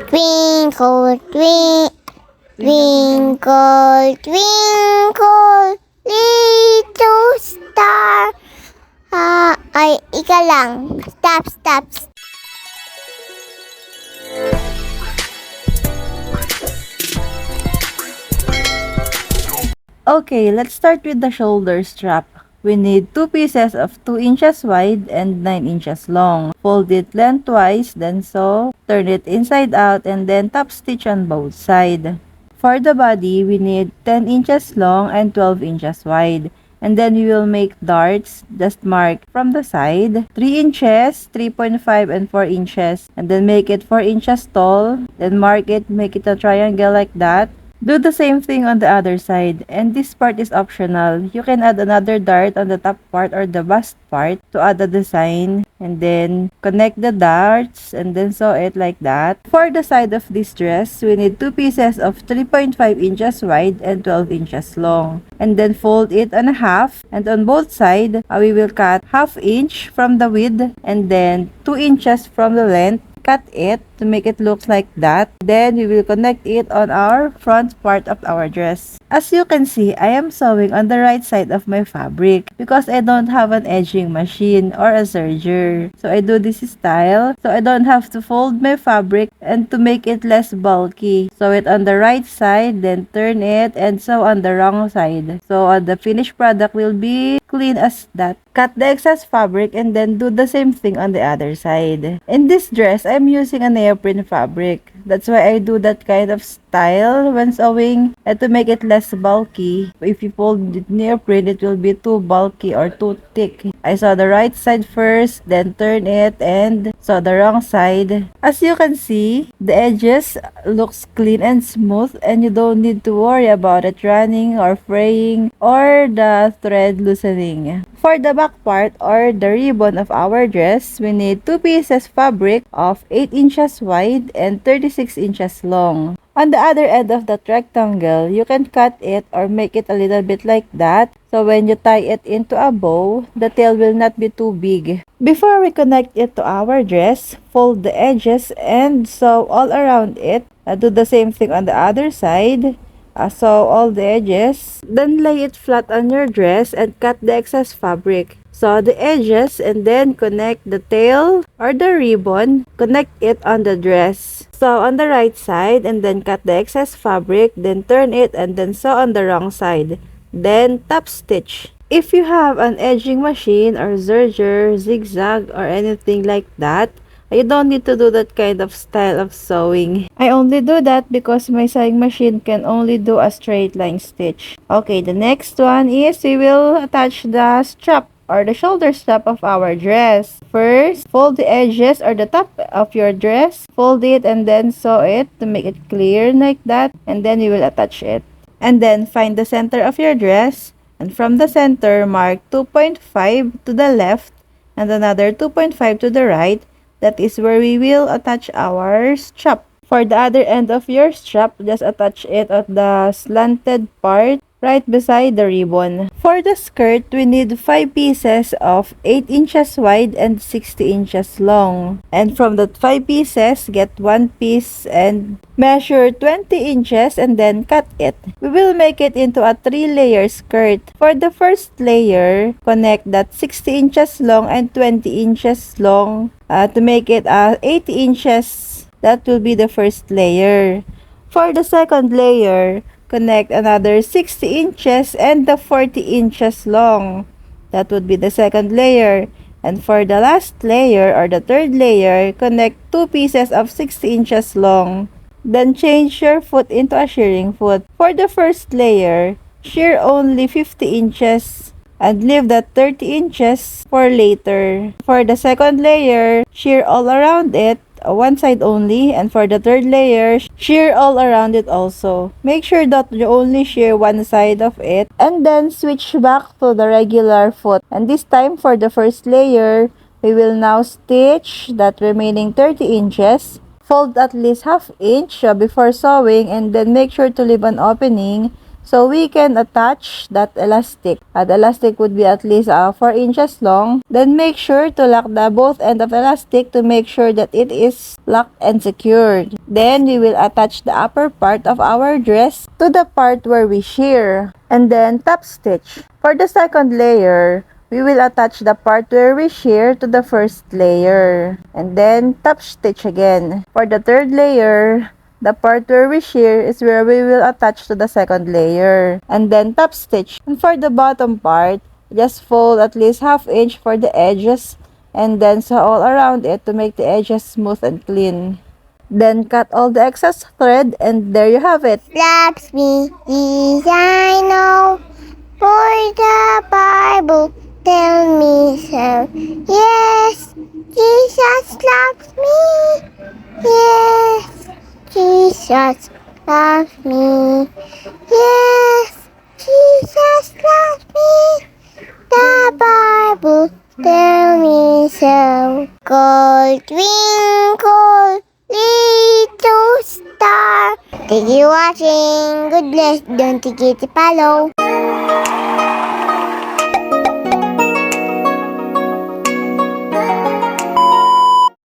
Twinkle, twinkle, twinkle, little star. Ika lang. Stop. Okay, let's start with the shoulder strap. We need 2 pieces of 2 inches wide and 9 inches long. Fold it lengthwise, then sew, turn it inside out, and then top stitch on both sides. For the body, we need 10 inches long and 12 inches wide. And then we will make darts, just mark from the side, 3 inches, 3.5, and 4 inches. And then make it 4 inches tall, then mark it, make it a triangle like that. Do the same thing on the other side, and this part is optional. You can add another dart on the top part or the bust part to add a design, and then connect the darts and then sew it like that. For the side of this dress, we need 2 pieces of 3.5 inches wide and 12 inches long, and then fold it on half, and on both sides, we will cut ½ inch from the width and then 2 inches from the length. Cut it to make it look like that. Then we will connect it on our front part of our dress. As you can see, I am sewing on the right side of my fabric because I don't have an edging machine or a serger. So I do this style so I don't have to fold my fabric, and to make it less bulky. Sew it on the right side, then turn it and sew on the wrong side. So the finished product will be clean as that. Cut the excess fabric and then do the same thing on the other side. In this dress, I'm using a neoprene fabric. That's why I do that kind of style when sewing, and to make it less bulky. If you fold it neoprene, it will be too bulky or too thick. I sew the right side first, then turn it and sew the wrong side. As you can see, the edges looks clean and smooth, and you don't need to worry about it running or fraying or the thread loosening. For the back part or the ribbon of our dress, we need 2 pieces fabric of 8 inches wide and 36 inches long. On the other end of that rectangle, you can cut it or make it a little bit like that. So when you tie it into a bow, the tail will not be too big. Before we connect it to our dress, fold the edges and sew all around it. Do the same thing on the other side. Sew all the edges, then lay it flat on your dress and cut the excess fabric. Sew the edges and then connect the tail or the ribbon, connect it on the dress. Sew on the right side and then cut the excess fabric, then turn it and then sew on the wrong side. Then top stitch. If you have an edging machine or serger, zigzag or anything like that, you don't need to do that kind of style of sewing. I only do that because my sewing machine can only do a straight line stitch. Okay, the next one is we will attach the strap or the shoulder strap of our dress. First, fold the edges or the top of your dress. Fold it and then sew it to make it clear like that. And then you will attach it. And then find the center of your dress. And from the center, mark 2.5 to the left and another 2.5 to the right. That is where we will attach our strap. For the other end of your strap, just attach it at the slanted part right beside the ribbon. For the skirt, we need 5 pieces of 8 inches wide and 60 inches long. And from that 5 pieces, get 1 piece and measure 20 inches and then cut it. We will make it into a 3-layer skirt. For the first layer, connect that 60 inches long and 20 inches long to make it 80 inches. That will be the first layer. For the second layer, connect another 60 inches and the 40 inches long. That would be the second layer. And for the last layer or the third layer, connect 2 pieces of 60 inches long. Then change your foot into a shearing foot. For the first layer, shear only 50 inches and leave that 30 inches for later. For the second layer, shear all around it, one side only, and for the third layer, shear all around it also. Make sure that you only shear one side of it and then switch back to the regular foot. And this time for the first layer, we will now stitch that remaining 30 inches. Fold at least ½ inch before sewing and then make sure to leave an opening So we can attach that elastic. The elastic would be at least 4 inches long. Then make sure to lock the both end of elastic to make sure that it is locked and secured. Then we will attach the upper part of our dress to the part where we shear. And then top stitch. For the second layer, we will attach the part where we shear to the first layer. And then top stitch again. For the third layer, the part where we shear is where we will attach to the second layer. And then top stitch. And for the bottom part, just fold at least ½ inch for the edges. And then sew all around it to make the edges smooth and clean. Then cut all the excess thread and there you have it. Loves me, yes I know. For the Bible tell me so. Yes, Jesus loves me. Yes, Jesus loves me. Yes, Jesus loves me. The Bible tell me so. Gold twinkle, little star. Thank you for watching. God bless. Don't forget to follow.